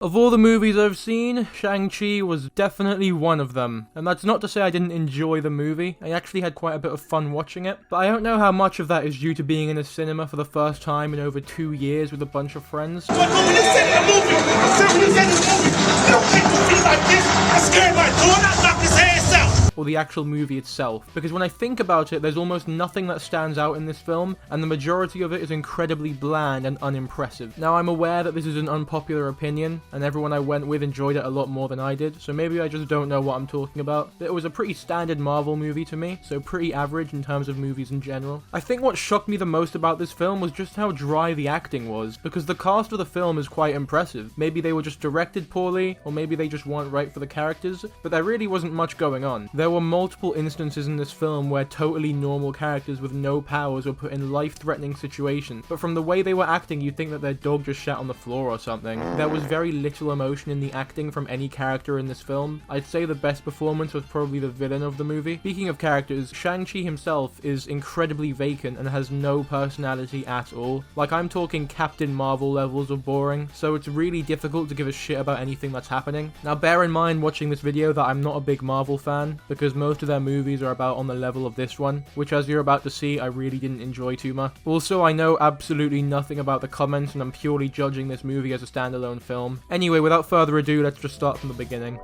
Of all the movies I've seen, Shang-Chi was definitely one of them. And that's not to say I didn't enjoy the movie. I actually had quite a bit of fun watching it. But I don't know how much of that is due to being in a cinema for the first time in over 2 years with a bunch of friends. But when you sit in a movie, you don't take movies like this. I scared my daughter, I knocked his ass out. Or the actual movie itself. Because when I think about it, there's almost nothing that stands out in this film, and the majority of it is incredibly bland and unimpressive. Now, I'm aware that this is an unpopular opinion, and everyone I went with enjoyed it a lot more than I did, so maybe I just don't know what I'm talking about. It was a pretty standard Marvel movie to me, so pretty average in terms of movies in general. I think what shocked me the most about this film was just how dry the acting was, because the cast of the film is quite impressive. Maybe they were just directed poorly, or maybe they just weren't right for the characters, but there really wasn't much going on. There were multiple instances in this film where totally normal characters with no powers were put in life-threatening situations, but from the way they were acting, you'd think that their dog just shat on the floor or something. There was very little emotion in the acting from any character in this film. I'd say the best performance was probably the villain of the movie. Speaking of characters, Shang-Chi himself is incredibly vacant and has no personality at all. Like, I'm talking Captain Marvel levels of boring, so it's really difficult to give a shit about anything that's happening. Now, bear in mind watching this video that I'm not a big Marvel fan, because most of their movies are about on the level of this one, which, as you're about to see, I really didn't enjoy too much. Also, I know absolutely nothing about the comments, and I'm purely judging this movie as a standalone film. Anyway, without further ado, let's just start from the beginning.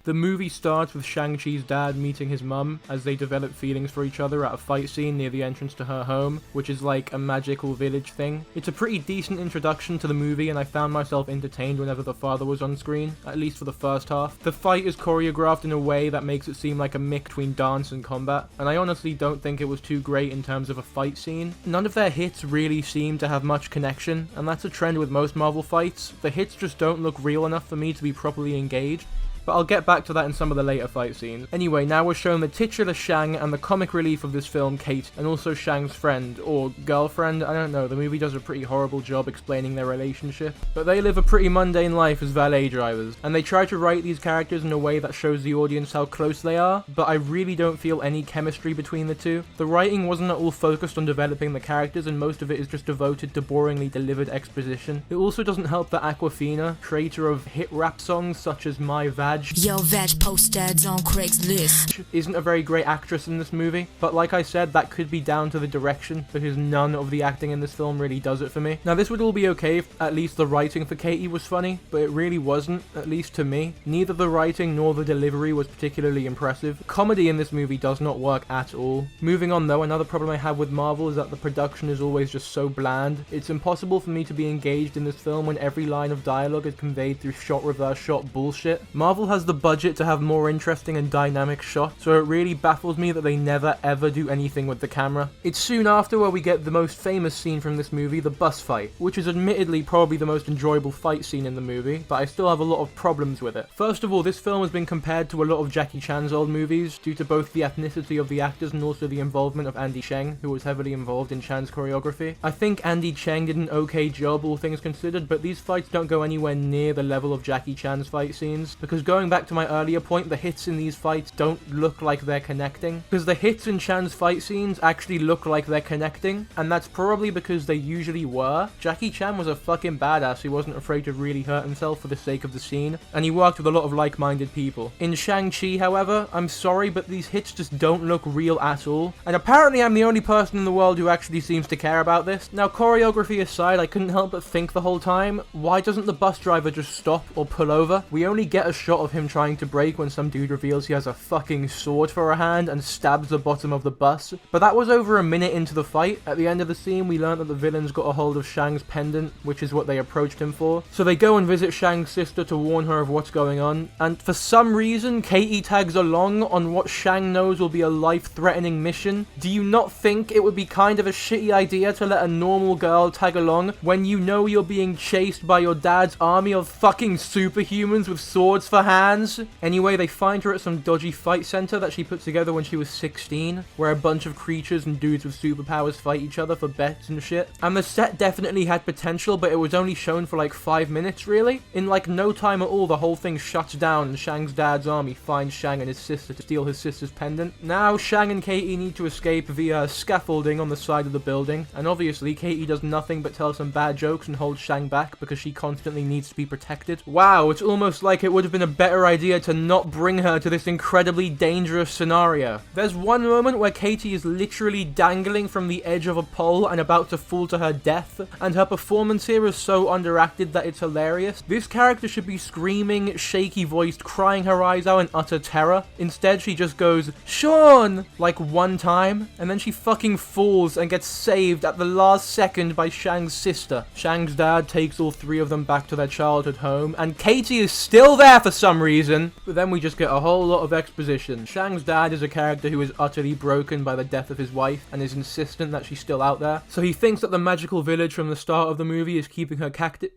The movie starts with Shang-Chi's dad meeting his mum as they develop feelings for each other at a fight scene near the entrance to her home, which is like a magical village thing. It's a pretty decent introduction to the movie, and I found myself entertained whenever the father was on screen, at least for the first half. The fight is choreographed in a way that makes it seem like a mix between dance and combat, and I honestly don't think it was too great in terms of a fight scene. None of their hits really seem to have much connection, and that's a trend with most Marvel fights. The hits just don't look real enough for me to be properly engaged. But I'll get back to that in some of the later fight scenes. Anyway, now we're shown the titular Shang and the comic relief of this film, Kate, and also Shang's friend, or girlfriend, I don't know, the movie does a pretty horrible job explaining their relationship. But they live a pretty mundane life as valet drivers, and they try to write these characters in a way that shows the audience how close they are, but I really don't feel any chemistry between the two. The writing wasn't at all focused on developing the characters, and most of it is just devoted to boringly delivered exposition. It also doesn't help that Awkwafina, creator of hit rap songs such as My Vag, Yo, Vag post ads on Craigslist, isn't a very great actress in this movie, but like I said, that could be down to the direction, because none of the acting in this film really does it for me. Now, this would all be okay if at least the writing for Katie was funny, but it really wasn't, at least to me. Neither the writing nor the delivery was particularly impressive. Comedy in this movie does not work at all. Moving on though, another problem I have with Marvel is that the production is always just so bland. It's impossible for me to be engaged in this film when every line of dialogue is conveyed through shot reverse shot bullshit. Marvel has the budget to have more interesting and dynamic shots, so it really baffles me that they never ever do anything with the camera. It's soon after where we get the most famous scene from this movie, the bus fight, which is admittedly probably the most enjoyable fight scene in the movie, but I still have a lot of problems with it. First of all, this film has been compared to a lot of Jackie Chan's old movies due to both the ethnicity of the actors and also the involvement of Andy Shang, who was heavily involved in Chan's choreography. I think Andy Chang did an okay job, all things considered, but these fights don't go anywhere near the level of Jackie Chan's fight scenes, because going back to my earlier point, the hits in these fights don't look like they're connecting, because the hits in Chan's fight scenes actually look like they're connecting, and that's probably because they usually were. Jackie Chan was a fucking badass who wasn't afraid to really hurt himself for the sake of the scene, and he worked with a lot of like-minded people. In Shang-Chi, however, I'm sorry, but these hits just don't look real at all, and apparently I'm the only person in the world who actually seems to care about this. Now, choreography aside, I couldn't help but think the whole time, why doesn't the bus driver just stop or pull over? We only get a shot of him trying to brake when some dude reveals he has a fucking sword for a hand and stabs the bottom of the bus. But that was over a minute into the fight. At the end of the scene, we learned that the villains got a hold of Shang's pendant, which is what they approached him for. So they go and visit Shang's sister to warn her of what's going on, and for some reason, Katie tags along on what Shang knows will be a life-threatening mission. Do you not think it would be kind of a shitty idea to let a normal girl tag along when you know you're being chased by your dad's army of fucking superhumans with swords for hands? hands. Anyway, they find her at some dodgy fight center that she put together when she was 16, where a bunch of creatures and dudes with superpowers fight each other for bets and shit. And the set definitely had potential, but it was only shown for like 5 minutes, really. In like no time at all, the whole thing shuts down and Shang's dad's army finds Shang and his sister to steal his sister's pendant. Now, Shang and Katie need to escape via scaffolding on the side of the building, and obviously Katie does nothing but tell some bad jokes and hold Shang back because she constantly needs to be protected. Wow, it's almost like it would have been a better idea to not bring her to this incredibly dangerous scenario. There's one moment where Katie is literally dangling from the edge of a pole and about to fall to her death, and her performance here is so underacted that it's hilarious. This character should be screaming, shaky-voiced, crying her eyes out in utter terror. Instead, she just goes, "Sean!" like one time, and then she fucking falls and gets saved at the last second by Shang's sister. Shang's dad takes all 3 of them back to their childhood home, and Katie is still there for some reason. But then we just get a whole lot of exposition. Shang's dad is a character who is utterly broken by the death of his wife and is insistent that she's still out there. So he thinks that the magical village from the start of the movie is keeping her captive.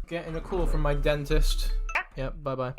Getting a call from my dentist. Yep, bye-bye.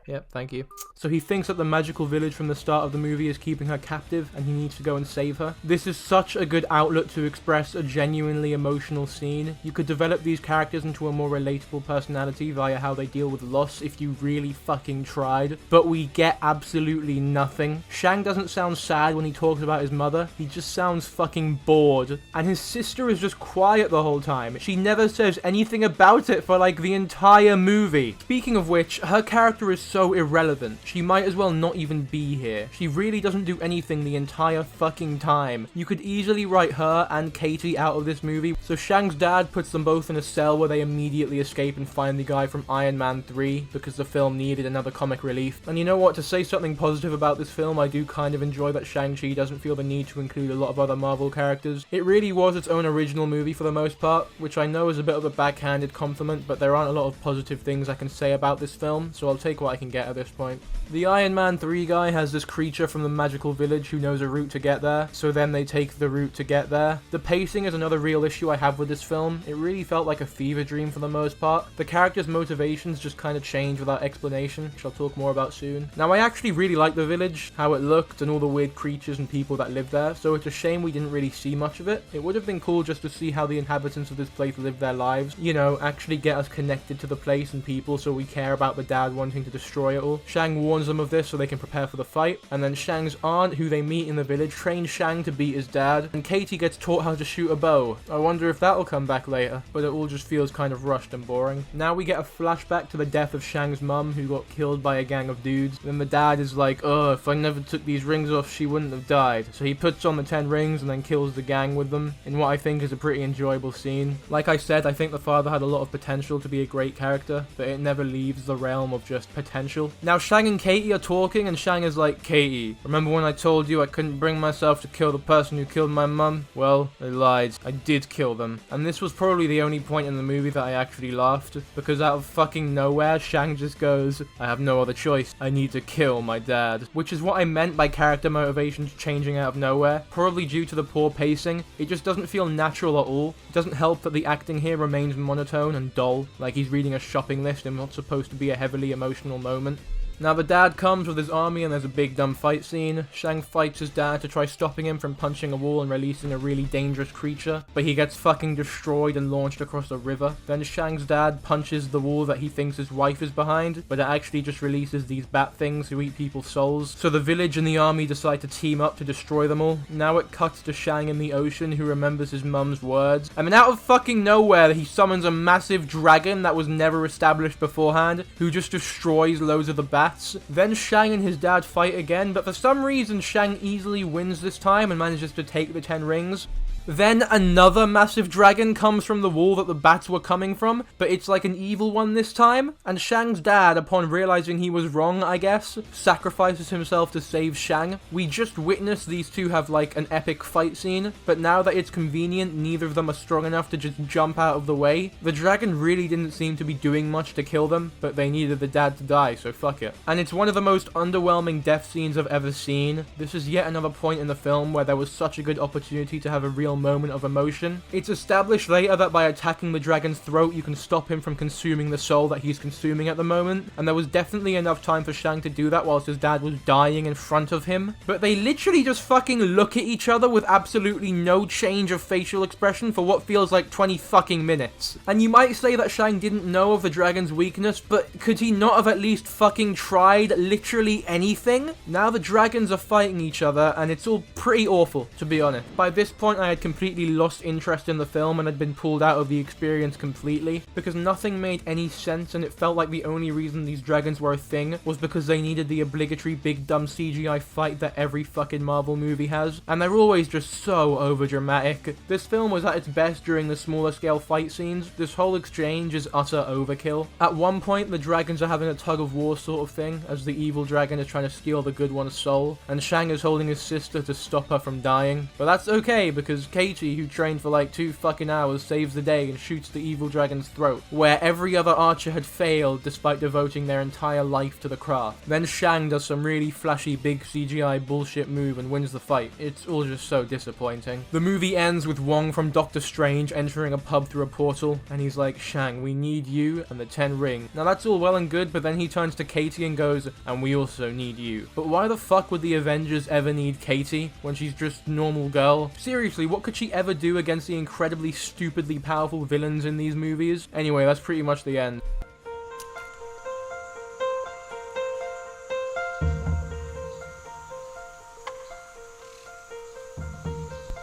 Yep, thank you. So he thinks that the magical village from the start of the movie is keeping her captive, and he needs to go and save her. This is such a good outlet to express a genuinely emotional scene. You could develop these characters into a more relatable personality via how they deal with loss if you really fucking tried, but we get absolutely nothing. Shang doesn't sound sad when he talks about his mother, he just sounds fucking bored. And his sister is just quiet the whole time. She never says anything about it for like the entire movie. Speaking of which, her character is so irrelevant. She might as well not even be here. She really doesn't do anything the entire fucking time. You could easily write her and Katie out of this movie. So Shang's dad puts them both in a cell where they immediately escape and find the guy from Iron Man 3 because the film needed another comic relief. And you know what? To say something positive about this film, I do kind of enjoy that Shang-Chi doesn't feel the need to include a lot of other Marvel characters. It really was its own original movie for the most part, which I know is a bit of a backhanded compliment, but there aren't a lot of positive things I can say about this film, so I'll take what I can get at this point. The Iron Man 3 guy has this creature from the magical village who knows a route to get there, so then they take the route to get there. The pacing is another real issue I have with this film. It really felt like a fever dream for the most part. The characters' motivations just kind of change without explanation, which I'll talk more about soon. Now, I actually really like the village, how it looked, and all the weird creatures and people that live there, so it's a shame we didn't really see much of it. It would have been cool just to see how the inhabitants of this place live their lives, you know, actually get us connected to the place and people so we care about the dad wanting to destroy it all. Shang warns them of this so they can prepare for the fight, and then Shang's aunt, who they meet in the village, trains Shang to beat his dad, and Katie gets taught how to shoot a bow. I wonder if that'll come back later, but it all just feels kind of rushed and boring. Now we get a flashback to the death of Shang's mum, who got killed by a gang of dudes. Then the dad is like, "Oh, if I never took these rings off, she wouldn't have died." So he puts on the 10 rings and then kills the gang with them, in what I think is a pretty enjoyable scene. Like I said, I think the father had a lot of potential to be a great character, but it never leaves the realm of just potential. Now Shang and Katie are talking, and Shang is like, "Katie, remember when I told you I couldn't bring myself to kill the person who killed my mum? Well, I lied. I did kill them." And this was probably the only point in the movie that I actually laughed, because out of fucking nowhere, Shang just goes, "I have no other choice. I need to kill my dad." Which is what I meant by character motivations changing out of nowhere. Probably due to the poor pacing. It just doesn't feel natural at all. It doesn't help that the acting here remains monotone and dull, like he's reading a shopping list in what's supposed to be a heavily emotional moment. Now the dad comes with his army and there's a big dumb fight scene. Shang fights his dad to try stopping him from punching a wall and releasing a really dangerous creature, but he gets fucking destroyed and launched across a river. Then Shang's dad punches the wall that he thinks his wife is behind, but it actually just releases these bat things who eat people's souls. So the village and the army decide to team up to destroy them all. Now it cuts to Shang in the ocean, who remembers his mum's words. And then out of fucking nowhere, he summons a massive dragon that was never established beforehand, who just destroys loads of the bats. Then Shang and his dad fight again, but for some reason Shang easily wins this time and manages to take the 10 rings. Then another massive dragon comes from the wall that the bats were coming from, but it's like an evil one this time, and Shang's dad, upon realizing he was wrong, I guess, sacrifices himself to save Shang. We just witnessed these two have like an epic fight scene, but now that it's convenient, neither of them are strong enough to just jump out of the way. The dragon really didn't seem to be doing much to kill them, but they needed the dad to die, so fuck it. And it's one of the most underwhelming death scenes I've ever seen. This is yet another point in the film where there was such a good opportunity to have a real real moment of emotion. It's established later that by attacking the dragon's throat, you can stop him from consuming the soul that he's consuming at the moment, and there was definitely enough time for Shang to do that whilst his dad was dying in front of him. But they literally just fucking look at each other with absolutely no change of facial expression for what feels like 20 fucking minutes. And you might say that Shang didn't know of the dragon's weakness, but could he not have at least fucking tried literally anything? Now the dragons are fighting each other, and it's all pretty awful, to be honest. By this point, I had completely lost interest in the film and had been pulled out of the experience completely, because nothing made any sense, and it felt like the only reason these dragons were a thing was because they needed the obligatory big dumb CGI fight that every fucking Marvel movie has, and they're always just so overdramatic. This film was at its best during the smaller scale fight scenes. This whole exchange is utter overkill. At one point, the dragons are having a tug of war sort of thing, as the evil dragon is trying to steal the good one's soul, and Shang is holding his sister to stop her from dying. But that's okay, because Katie, who trained for like 2 fucking hours, saves the day and shoots the evil dragon's throat, where every other archer had failed despite devoting their entire life to the craft. Then Shang does some really flashy big CGI bullshit move and wins the fight. It's all just so disappointing. The movie ends with Wong from Doctor Strange entering a pub through a portal, and he's like, "Shang, we need you and the 10 ring." Now that's all well and good, but then he turns to Katie and goes, "And we also need you." But why the fuck would the Avengers ever need Katie when she's just normal girl? Seriously, what could she ever do against the incredibly stupidly powerful villains in these movies? Anyway, that's pretty much the end.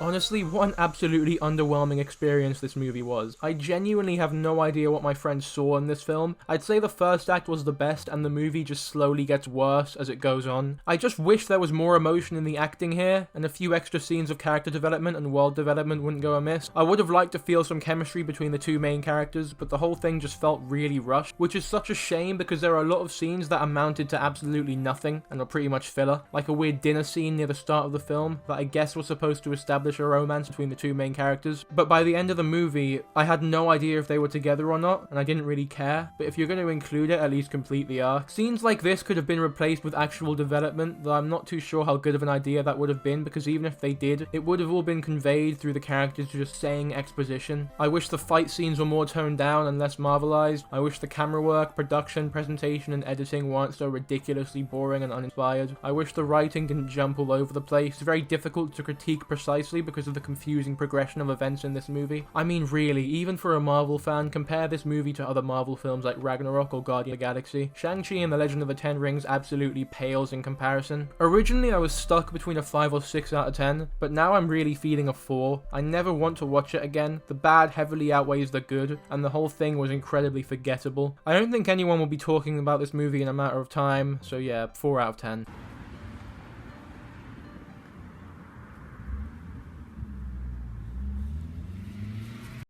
Honestly, what an absolutely underwhelming experience this movie was. I genuinely have no idea what my friends saw in this film. I'd say the first act was the best, and the movie just slowly gets worse as it goes on. I just wish there was more emotion in the acting here, and a few extra scenes of character development and world development wouldn't go amiss. I would have liked to feel some chemistry between the two main characters, but the whole thing just felt really rushed, which is such a shame because there are a lot of scenes that amounted to absolutely nothing and were pretty much filler, like a weird dinner scene near the start of the film that I guess was supposed to establish a romance between the two main characters. But by the end of the movie, I had no idea if they were together or not, and I didn't really care. But if you're going to include it, at least complete the arc. Scenes like this could have been replaced with actual development, though I'm not too sure how good of an idea that would have been, because even if they did, it would have all been conveyed through the characters just saying exposition. I wish the fight scenes were more toned down and less Marvelized. I wish the camera work, production, presentation, and editing weren't so ridiculously boring and uninspired. I wish the writing didn't jump all over the place. It's very difficult to critique precisely because of the confusing progression of events in this movie. I mean, really, even for a Marvel fan, compare this movie to other Marvel films like Ragnarok or Guardian of the Galaxy. Shang-Chi and the Legend of the Ten Rings absolutely pales in comparison. Originally, I was stuck between a 5 or 6 out of 10, but now I'm really feeling a 4. I never want to watch it again. The bad heavily outweighs the good, and the whole thing was incredibly forgettable. I don't think anyone will be talking about this movie in a matter of time, so yeah, 4 out of 10.